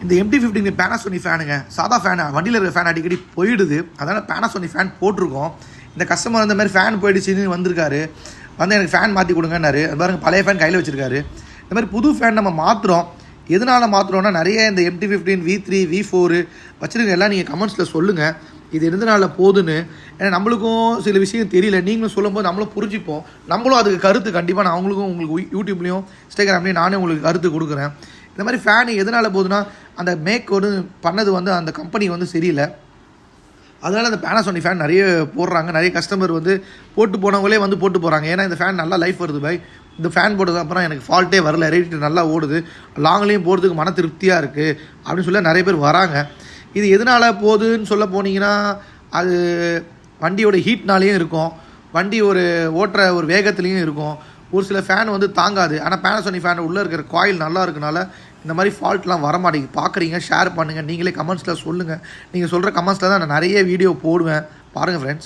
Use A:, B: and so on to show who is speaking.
A: இந்த MT-15 Panasonic ஃபேனுங்க. சாதா fan வண்டியில் இருக்கிற ஃபேன் அடிக்கடி போயிடுது. அதனால் பேனாசோனிக் ஃபேன் போட்டிருக்கோம். இந்த கஸ்டமர் அந்த மாதிரி ஃபேன் போயிடுச்சுன்னு வந்திருக்காரு. வந்து எனக்கு ஃபேன் மாற்றி கொடுங்கன்னாரு. அது பாருங்கள், பழைய ஃபேன் கையில் வச்சுருக்காரு. இந்த மாதிரி புது ஃபேன் நம்ம மாற்றுறோம். எதனால் மாற்றுறோன்னா, நிறைய இந்த MT-15 V3 V4 வச்சுருக்க எல்லாம் நீங்கள் கமெண்ட்ஸில் சொல்லுங்கள். இது எதனால போகுதுன்னு. ஏன்னா நம்மளுக்கும் சில விஷயம் தெரியல. நீங்களும் சொல்லும்போது நம்மளும் புரிஞ்சுப்போம். நம்மளும் அதுக்கு கருத்து கண்டிப்பாக நான் அவங்களுக்கும் உங்களுக்கு யூடியூப்லேயும் இன்ஸ்டாகிராம்லேயும் நானே உங்களுக்கு கருத்து கொடுக்குறேன். இந்த மாதிரி ஃபேன் எதனால் போகுதுன்னா, அந்த மேக் வந்து பண்ணது வந்து அந்த கம்பெனி வந்து சரியில்லை. அதனால் அந்த பேனாசோனிக் ஃபேன் நிறைய போடுறாங்க. நிறைய கஸ்டமர் வந்து போட்டு போனவங்களே வந்து போட்டு போகிறாங்க. ஏன்னா இந்த ஃபேன் நல்லா லைஃப் வருது பாய். இந்த ஃபேன் போட்டதுக்கு அப்புறம் எனக்கு ஃபால்ட்டே வரல, ரேட் நல்லா ஓடுது, லாங்லேயும் போகிறதுக்கு மன திருப்தியாக இருக்குது அப்படின்னு சொல்லி நிறைய பேர் வராங்க. இது எதனால் போகுதுன்னு சொல்ல போனீங்கன்னா, அது வண்டியோட ஹீட்னாலேயும் இருக்கும், வண்டி ஒரு ஓட்டுற ஒரு வேகத்துலேயும் இருக்கும். ஒரு சில ஃபேன் வந்து தாங்காது. ஆனால் பேனாசோனிக் ஃபேன் உள்ளே இருக்கிற காயில் நல்லா இருக்கனால இந்த மாதிரி ஃபால்ட்லாம் வரமாட்டேங்குது. பார்க்குறீங்க, ஷேர் பண்ணுங்கள், நீங்களே கமெண்ட்ஸில் சொல்லுங்கள். நீங்கள் சொல்கிற கமெண்ட்ஸில் தான் நான் நிறைய வீடியோ போடுவேன். பாருங்கள் ஃப்ரெண்ட்ஸ்.